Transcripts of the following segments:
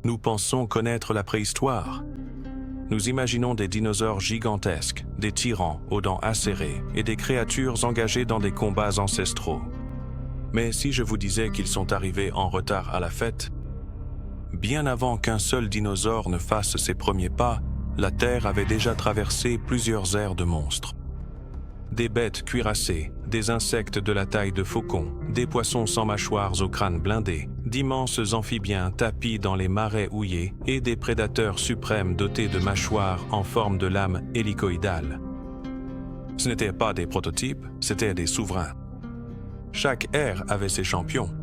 Nous pensons connaître la préhistoire. Nous imaginons des dinosaures gigantesques, des tyrans aux dents acérées et des créatures engagées dans des combats ancestraux. Mais si je vous disais qu'ils sont arrivés en retard à la fête, bien avant qu'un seul dinosaure ne fasse ses premiers pas, la Terre avait déjà traversé plusieurs ères de monstres. Des bêtes cuirassées, des insectes de la taille de faucons, des poissons sans mâchoires au crâne blindé, d'immenses amphibiens tapis dans les marais houillés et des prédateurs suprêmes dotés de mâchoires en forme de lames hélicoïdales. Ce n'étaient pas des prototypes, c'étaient des souverains. Chaque ère avait ses champions.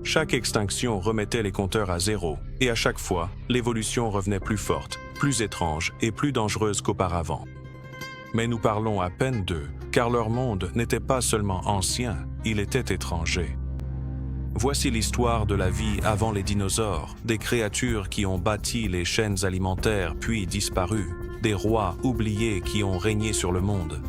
Chaque extinction remettait les compteurs à zéro, et à chaque fois, l'évolution revenait plus forte, plus étrange et plus dangereuse qu'auparavant. Mais nous parlons à peine d'eux, car leur monde n'était pas seulement ancien, il était étranger. Voici l'histoire de la vie avant les dinosaures, des créatures qui ont bâti les chaînes alimentaires puis disparu, des rois oubliés qui ont régné sur le monde.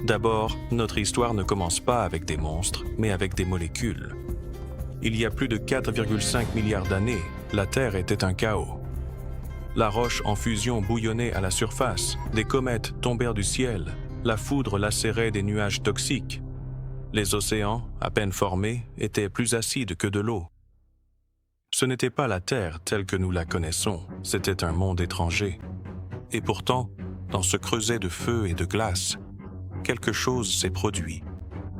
D'abord, notre histoire ne commence pas avec des monstres, mais avec des molécules. Il y a plus de 4,5 milliards d'années, la Terre était un chaos. La roche en fusion bouillonnait à la surface, des comètes tombèrent du ciel, la foudre lacérait des nuages toxiques. Les océans, à peine formés, étaient plus acides que de l'eau. Ce n'était pas la Terre telle que nous la connaissons, c'était un monde étranger. Et pourtant, dans ce creuset de feu et de glace, quelque chose s'est produit.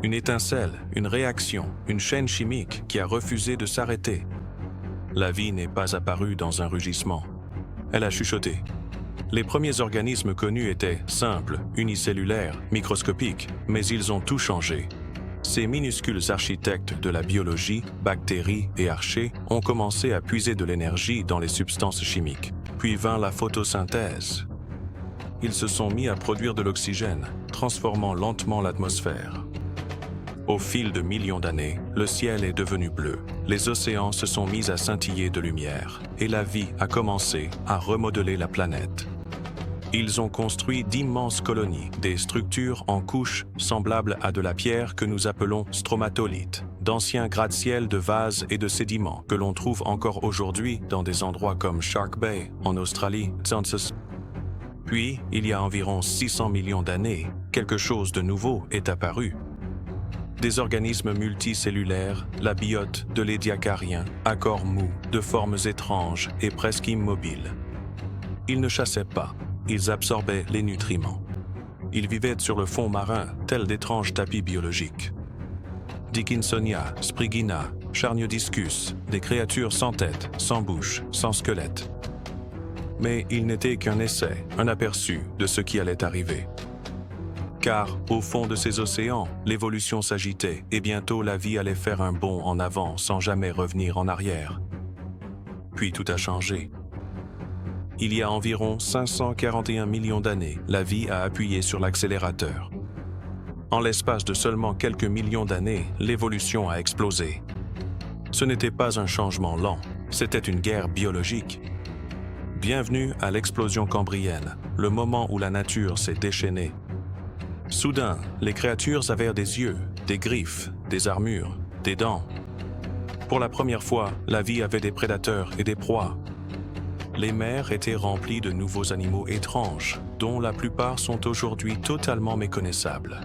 Une étincelle, une réaction, une chaîne chimique qui a refusé de s'arrêter. La vie n'est pas apparue dans un rugissement. Elle a chuchoté. Les premiers organismes connus étaient simples, unicellulaires, microscopiques, mais ils ont tout changé. Ces minuscules architectes de la biologie, bactéries et archées, ont commencé à puiser de l'énergie dans les substances chimiques. Puis vint la photosynthèse. Ils se sont mis à produire de l'oxygène, transformant lentement l'atmosphère. Au fil de millions d'années, le ciel est devenu bleu, les océans se sont mis à scintiller de lumière, et la vie a commencé à remodeler la planète. Ils ont construit d'immenses colonies, des structures en couches semblables à de la pierre que nous appelons stromatolites, d'anciens gratte-ciel de vases et de sédiments que l'on trouve encore aujourd'hui dans des endroits comme Shark Bay, en Australie, Census. Puis, il y a environ 600 millions d'années, quelque chose de nouveau est apparu. Des organismes multicellulaires, la biote de l'édiacarien, à corps mou, de formes étranges et presque immobiles. Ils ne chassaient pas, ils absorbaient les nutriments. Ils vivaient sur le fond marin, tels d'étranges tapis biologiques. Dickinsonia, Sprigina, Charniodiscus, des créatures sans tête, sans bouche, sans squelette. Mais ils n'étaient qu'un essai, un aperçu de ce qui allait arriver. Car, au fond de ces océans, l'évolution s'agitait et bientôt la vie allait faire un bond en avant sans jamais revenir en arrière. Puis tout a changé. Il y a environ 541 millions d'années, la vie a appuyé sur l'accélérateur. En l'espace de seulement quelques millions d'années, l'évolution a explosé. Ce n'était pas un changement lent, c'était une guerre biologique. Bienvenue à l'explosion cambrienne, le moment où la nature s'est déchaînée. Soudain, les créatures avaient des yeux, des griffes, des armures, des dents. Pour la première fois, la vie avait des prédateurs et des proies. Les mers étaient remplies de nouveaux animaux étranges, dont la plupart sont aujourd'hui totalement méconnaissables.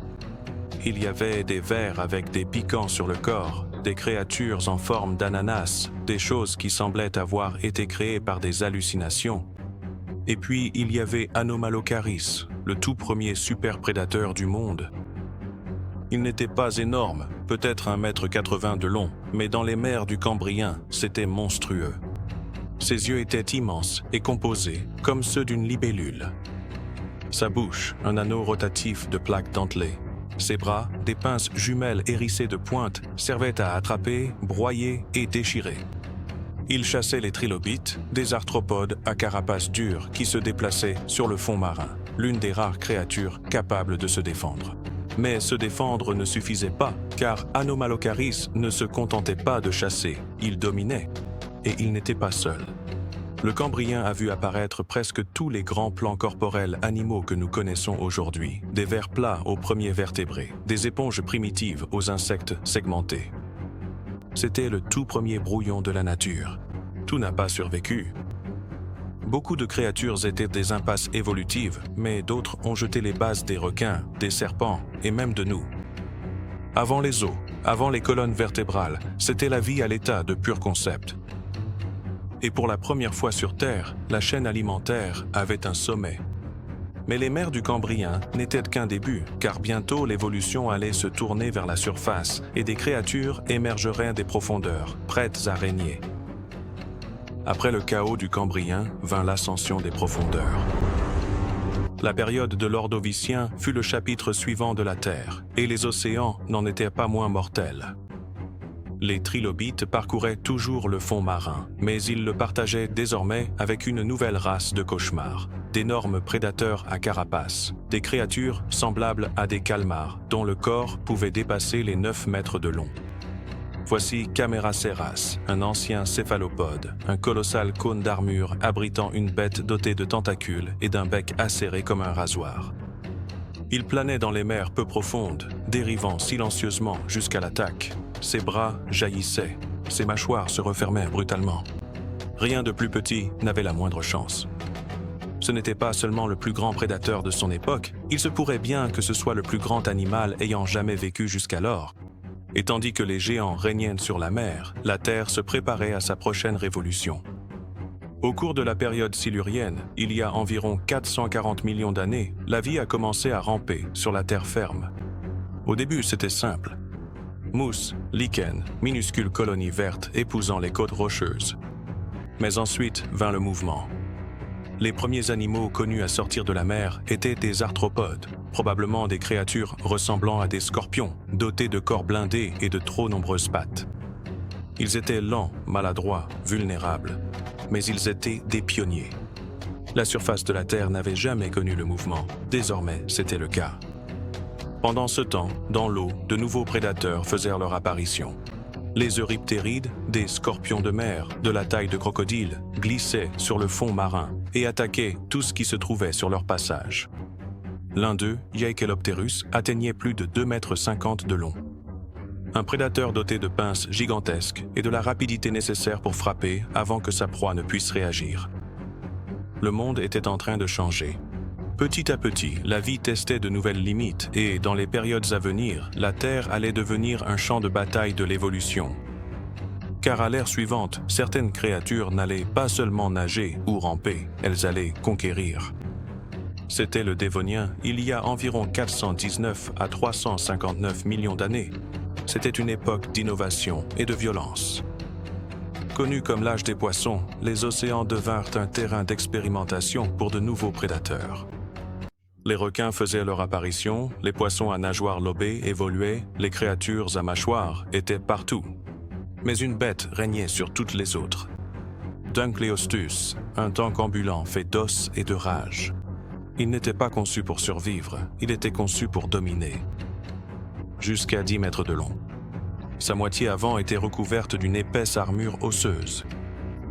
Il y avait des vers avec des piquants sur le corps, des créatures en forme d'ananas, des choses qui semblaient avoir été créées par des hallucinations. Et puis, il y avait Anomalocaris, le tout premier super-prédateur du monde. Il n'était pas énorme, peut-être 1,80 m de long, mais dans les mers du Cambrien, c'était monstrueux. Ses yeux étaient immenses et composés, comme ceux d'une libellule. Sa bouche, un anneau rotatif de plaques dentelées. Ses bras, des pinces jumelles hérissées de pointes, servaient à attraper, broyer et déchirer. Il chassait les trilobites, des arthropodes à carapace dure qui se déplaçaient sur le fond marin, l'une des rares créatures capables de se défendre. Mais se défendre ne suffisait pas, car Anomalocaris ne se contentait pas de chasser, il dominait. Et il n'était pas seul. Le Cambrien a vu apparaître presque tous les grands plans corporels animaux que nous connaissons aujourd'hui, des vers plats aux premiers vertébrés, des éponges primitives aux insectes segmentés. C'était le tout premier brouillon de la nature. tout n'a pas survécu. Beaucoup de créatures étaient des impasses évolutives, mais d'autres ont jeté les bases des requins, des serpents et même de nous. Avant les os, avant les colonnes vertébrales, c'était la vie à l'état de pur concept. Et pour la première fois sur Terre, la chaîne alimentaire avait un sommet. Mais les mers du Cambrien n'étaient qu'un début, car bientôt l'évolution allait se tourner vers la surface et des créatures émergeraient des profondeurs, prêtes à régner. Après le chaos du Cambrien vint l'ascension des profondeurs. La période de l'Ordovicien fut le chapitre suivant de la Terre, et les océans n'en étaient pas moins mortels. Les trilobites parcouraient toujours le fond marin, mais ils le partageaient désormais avec une nouvelle race de cauchemars, d'énormes prédateurs à carapace, des créatures semblables à des calmars, dont le corps pouvait dépasser les 9 mètres de long. Voici Camaraceras, un ancien céphalopode, un colossal cône d'armure abritant une bête dotée de tentacules et d'un bec acéré comme un rasoir. Il planait dans les mers peu profondes, dérivant silencieusement jusqu'à l'attaque. Ses bras jaillissaient, ses mâchoires se refermaient brutalement. Rien de plus petit n'avait la moindre chance. Ce n'était pas seulement le plus grand prédateur de son époque, il se pourrait bien que ce soit le plus grand animal ayant jamais vécu jusqu'alors. Et tandis que les géants régnaient sur la mer, la Terre se préparait à sa prochaine révolution. Au cours de la période silurienne, il y a environ 440 millions d'années, la vie a commencé à ramper sur la terre ferme. Au début, c'était simple. Mousses, lichens, minuscules colonies vertes épousant les côtes rocheuses. Mais ensuite vint le mouvement. Les premiers animaux connus à sortir de la mer étaient des arthropodes, probablement des créatures ressemblant à des scorpions, dotés de corps blindés et de trop nombreuses pattes. Ils étaient lents, maladroits, vulnérables, mais ils étaient des pionniers. La surface de la Terre n'avait jamais connu le mouvement, désormais c'était le cas. Pendant ce temps, dans l'eau, de nouveaux prédateurs faisaient leur apparition. Les euryptérides, des scorpions de mer, de la taille de crocodile, glissaient sur le fond marin et attaquaient tout ce qui se trouvait sur leur passage. L'un d'eux, Yaekelopterus, atteignait plus de 2,50 m de long. Un prédateur doté de pinces gigantesques et de la rapidité nécessaire pour frapper avant que sa proie ne puisse réagir. Le monde était en train de changer. Petit à petit, la vie testait de nouvelles limites et, dans les périodes à venir, la Terre allait devenir un champ de bataille de l'évolution. Car à l'ère suivante, certaines créatures n'allaient pas seulement nager ou ramper, elles allaient conquérir. C'était le Dévonien il y a environ 419 à 359 millions d'années. C'était une époque d'innovation et de violence. Connus comme l'âge des poissons, les océans devinrent un terrain d'expérimentation pour de nouveaux prédateurs. Les requins faisaient leur apparition, les poissons à nageoires lobées évoluaient, les créatures à mâchoires étaient partout. Mais une bête régnait sur toutes les autres. Dunkleostus, un tank ambulant fait d'os et de rage. Il n'était pas conçu pour survivre, il était conçu pour dominer. Jusqu'à 10 mètres de long. Sa moitié avant était recouverte d'une épaisse armure osseuse.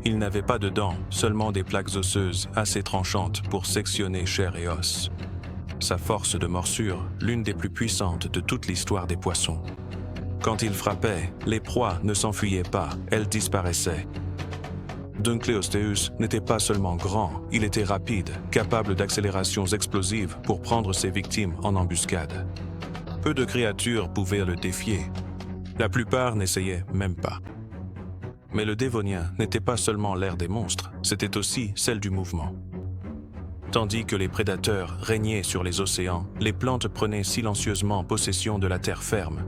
Il n'avait pas de dents, seulement des plaques osseuses assez tranchantes pour sectionner chair et os. Sa force de morsure, l'une des plus puissantes de toute l'histoire des poissons. Quand il frappait, les proies ne s'enfuyaient pas, elles disparaissaient. Dunkleosteus n'était pas seulement grand, il était rapide, capable d'accélérations explosives pour prendre ses victimes en embuscade. Peu de créatures pouvaient le défier. La plupart n'essayaient même pas. Mais le Dévonien n'était pas seulement l'ère des monstres, c'était aussi celle du mouvement. Tandis que les prédateurs régnaient sur les océans, les plantes prenaient silencieusement possession de la terre ferme.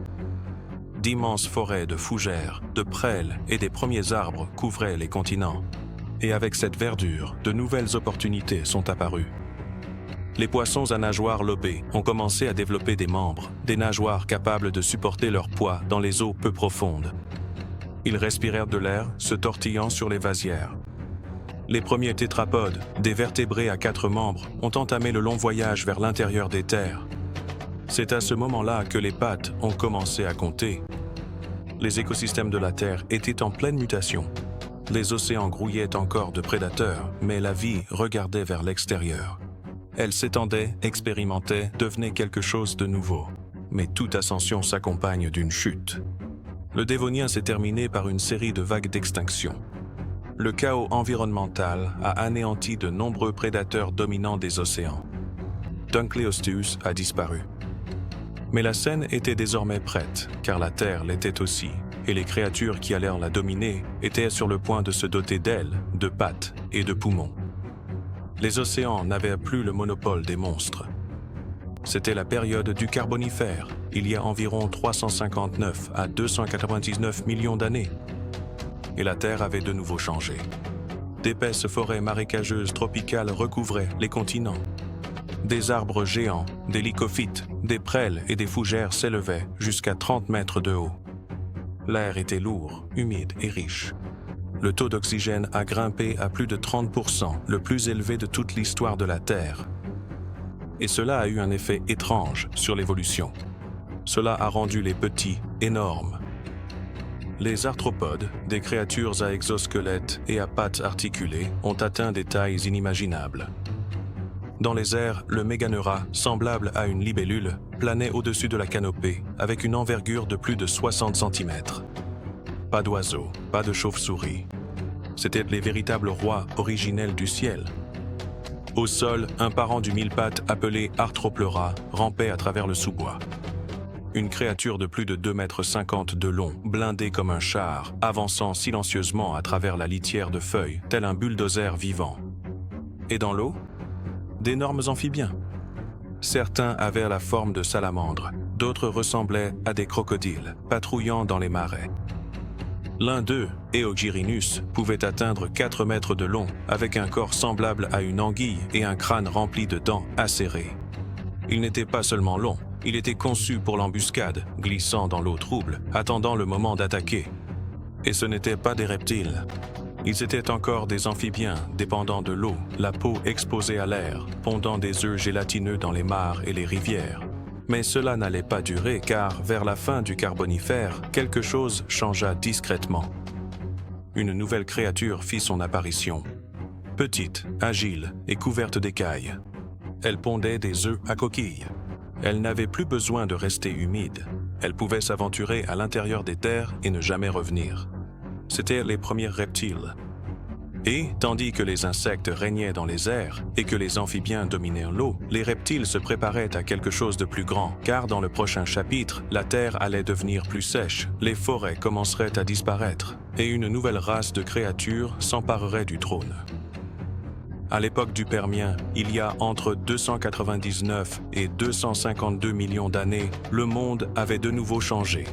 D'immenses forêts de fougères, de prêles et des premiers arbres couvraient les continents. Et avec cette verdure, de nouvelles opportunités sont apparues. Les poissons à nageoires lobées ont commencé à développer des membres, des nageoires capables de supporter leur poids dans les eaux peu profondes. Ils respirèrent de l'air, se tortillant sur les vasières. Les premiers tétrapodes, des vertébrés à 4 membres, ont entamé le long voyage vers l'intérieur des terres. C'est à ce moment-là que les pattes ont commencé à compter. Les écosystèmes de la Terre étaient en pleine mutation. Les océans grouillaient encore de prédateurs, mais la vie regardait vers l'extérieur. Elle s'étendait, expérimentait, devenait quelque chose de nouveau. Mais toute ascension s'accompagne d'une chute. Le Dévonien s'est terminé par une série de vagues d'extinction. le chaos environnemental a anéanti de nombreux prédateurs dominants des océans. Dunkleosteus a disparu. Mais la scène était désormais prête, car la Terre l'était aussi, et les créatures qui allèrent la dominer étaient sur le point de se doter d'ailes, de pattes et de poumons. Les océans n'avaient plus le monopole des monstres. C'était la période du Carbonifère, il y a environ 359 à 299 millions d'années. Et la Terre avait de nouveau changé. D'épaisses forêts marécageuses tropicales recouvraient les continents. Des arbres géants, des lycophytes, des prêles et des fougères s'élevaient jusqu'à 30 mètres de haut. L'air était lourd, humide et riche. Le taux d'oxygène a grimpé à plus de 30%, le plus élevé de toute l'histoire de la Terre. Et cela a eu un effet étrange sur l'évolution. Cela a rendu les petits énormes. Les arthropodes, des créatures à exosquelettes et à pattes articulées, ont atteint des tailles inimaginables. Dans les airs, le méganeura, semblable à une libellule, planait au-dessus de la canopée, avec une envergure de plus de 60 cm. Pas d'oiseaux, pas de chauves-souris. C'étaient les véritables rois originels du ciel. Au sol, un parent du mille-pattes appelé Arthropleura rampait à travers le sous-bois. Une créature de plus de 2,50 m de long, blindée comme un char, avançant silencieusement à travers la litière de feuilles, tel un bulldozer vivant. Et dans l'eau, d'énormes amphibiens. Certains avaient la forme de salamandres, d'autres ressemblaient à des crocodiles, patrouillant dans les marais. L'un d'eux, Eogyrinus, pouvait atteindre 4 mètres de long, avec un corps semblable à une anguille et un crâne rempli de dents acérées. Il n'était pas seulement long, il était conçu pour l'embuscade, glissant dans l'eau trouble, attendant le moment d'attaquer. Et ce n'étaient pas des reptiles. Ils étaient encore des amphibiens, dépendant de l'eau, la peau exposée à l'air, pondant des œufs gélatineux dans les mares et les rivières. Mais cela n'allait pas durer car, vers la fin du Carbonifère, quelque chose changea discrètement. Une nouvelle créature fit son apparition. Petite, agile et couverte d'écailles. Elle pondait des œufs à coquilles. Elle n'avait plus besoin de rester humide. Elle pouvait s'aventurer à l'intérieur des terres et ne jamais revenir. C'étaient les premiers reptiles. Et, tandis que les insectes régnaient dans les airs et que les amphibiens dominaient l'eau, les reptiles se préparaient à quelque chose de plus grand, car dans le prochain chapitre, la terre allait devenir plus sèche, les forêts commenceraient à disparaître, et une nouvelle race de créatures s'emparerait du trône. À l'époque du Permien, il y a entre 299 et 252 millions d'années, le monde avait de nouveau changé.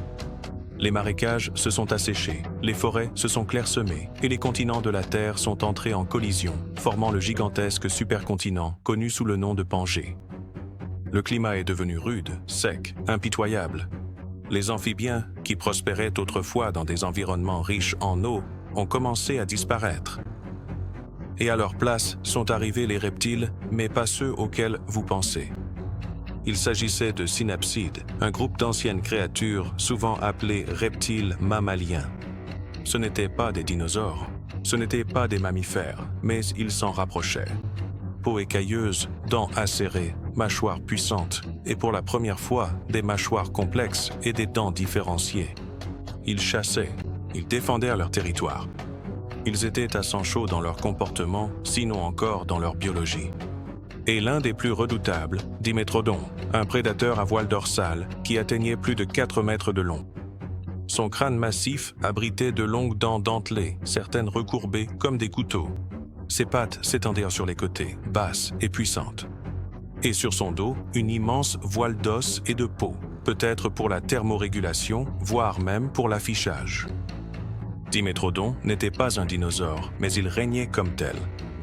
Les marécages se sont asséchés, les forêts se sont clairsemées et les continents de la Terre sont entrés en collision, formant le gigantesque supercontinent connu sous le nom de Pangée. Le climat est devenu rude, sec, impitoyable. Les amphibiens, qui prospéraient autrefois dans des environnements riches en eau, ont commencé à disparaître. Et à leur place sont arrivés les reptiles, mais pas ceux auxquels vous pensez. Il s'agissait de synapsides, un groupe d'anciennes créatures souvent appelées reptiles mammaliens. Ce n'étaient pas des dinosaures, ce n'étaient pas des mammifères, mais ils s'en rapprochaient. Peau écailleuse, dents acérées, mâchoires puissantes, et pour la première fois, des mâchoires complexes et des dents différenciées. Ils chassaient, ils défendaient leur territoire. Ils étaient à sang chaud dans leur comportement, sinon encore dans leur biologie. Et l'un des plus redoutables, Dimétrodon, un prédateur à voile dorsale qui atteignait plus de 4 mètres de long. Son crâne massif abritait de longues dents dentelées, certaines recourbées comme des couteaux. Ses pattes s'étendaient sur les côtés, basses et puissantes. Et sur son dos, une immense voile d'os et de peau, peut-être pour la thermorégulation, voire même pour l'affichage. Dimétrodon n'était pas un dinosaure, mais il régnait comme tel.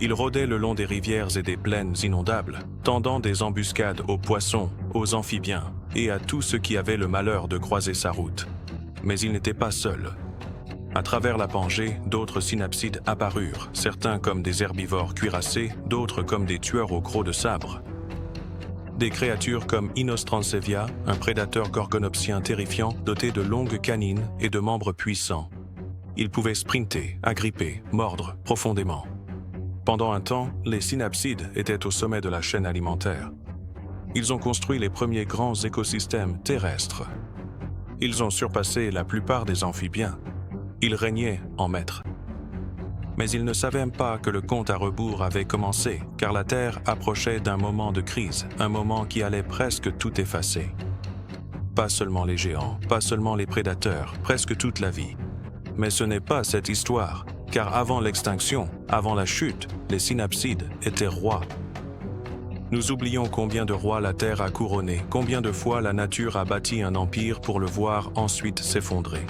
Il rôdait le long des rivières et des plaines inondables, tendant des embuscades aux poissons, aux amphibiens et à tout ce qui avait le malheur de croiser sa route. Mais il n'était pas seul. À travers la Pangée, d'autres synapsides apparurent, certains comme des herbivores cuirassés, d'autres comme des tueurs au croc de sabre. Des créatures comme Inostrancevia, un prédateur gorgonopsien terrifiant doté de longues canines et de membres puissants. Il pouvait sprinter, agripper, mordre profondément. Pendant un temps, les synapsides étaient au sommet de la chaîne alimentaire. Ils ont construit les premiers grands écosystèmes terrestres. Ils ont surpassé la plupart des amphibiens. Ils régnaient en maîtres. Mais ils ne savaient même pas que le compte à rebours avait commencé, car la Terre approchait d'un moment de crise, un moment qui allait presque tout effacer. Pas seulement les géants, pas seulement les prédateurs, presque toute la vie. Mais ce n'est pas cette histoire, car avant l'extinction, avant la chute, les synapsides étaient rois. Nous oublions combien de rois la Terre a couronné, combien de fois la nature a bâti un empire pour le voir ensuite s'effondrer.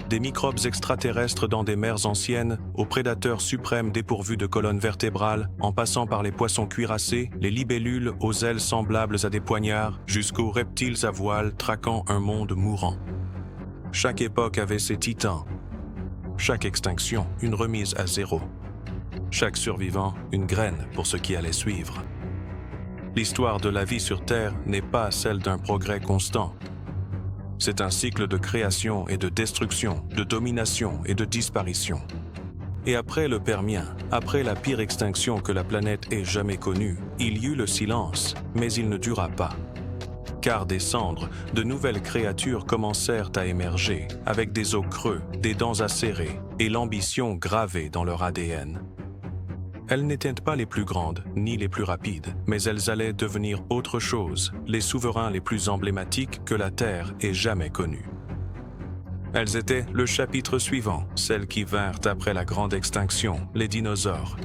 Des microbes extraterrestres dans des mers anciennes, aux prédateurs suprêmes dépourvus de colonne vertébrale, en passant par les poissons cuirassés, les libellules aux ailes semblables à des poignards, jusqu'aux reptiles à voiles traquant un monde mourant. Chaque époque avait ses titans. Chaque extinction, une remise à zéro. Chaque survivant, une graine pour ce qui allait suivre. L'histoire de la vie sur Terre n'est pas celle d'un progrès constant. C'est un cycle de création et de destruction, de domination et de disparition. Et après le Permien, après la pire extinction que la planète ait jamais connue, il y eut le silence, mais il ne dura pas. Car des cendres, de nouvelles créatures commencèrent à émerger, avec des os creux, des dents acérées et l'ambition gravée dans leur ADN. Elles n'étaient pas les plus grandes, ni les plus rapides, mais elles allaient devenir autre chose, les souverains les plus emblématiques que la Terre ait jamais connus. Elles étaient le chapitre suivant, celles qui vinrent après la grande extinction, les dinosaures.